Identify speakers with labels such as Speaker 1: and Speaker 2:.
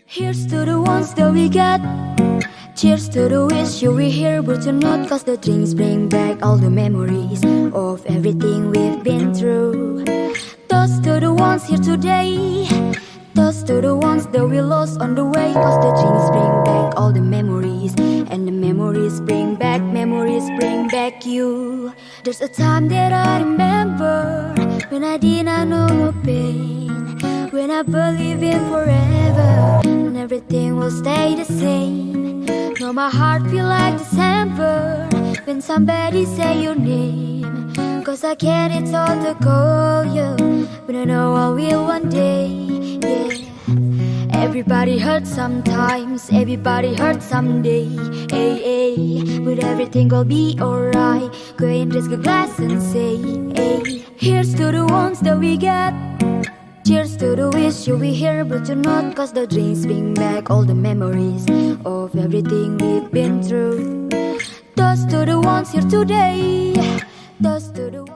Speaker 1: Here's to the ones that we got. Cheers to the wish you were here but you're not, cause the drinks bring back all the memories of everything we've been through. Toast to the ones here today. Toast to the ones that we lost on the way, cause the drinks bring back all the memories, and the memories bring back you. There's a time that I remember when I did not know no pain, when I believe in forever and everything will stay the same. Now my heart feel like December when somebody say your name, cause I can't, it's all to call you, but I know I will one day, yeah. Everybody hurts sometimes, everybody hurts someday, hey, hey. But everything will be alright. Go and raise a glass and say, hey. Here's to the ones that we got. Cheers to the wish you were here but you're not, cause the drinks bring back all the memories of everything we've been through. Toast to the ones here today. Toast to the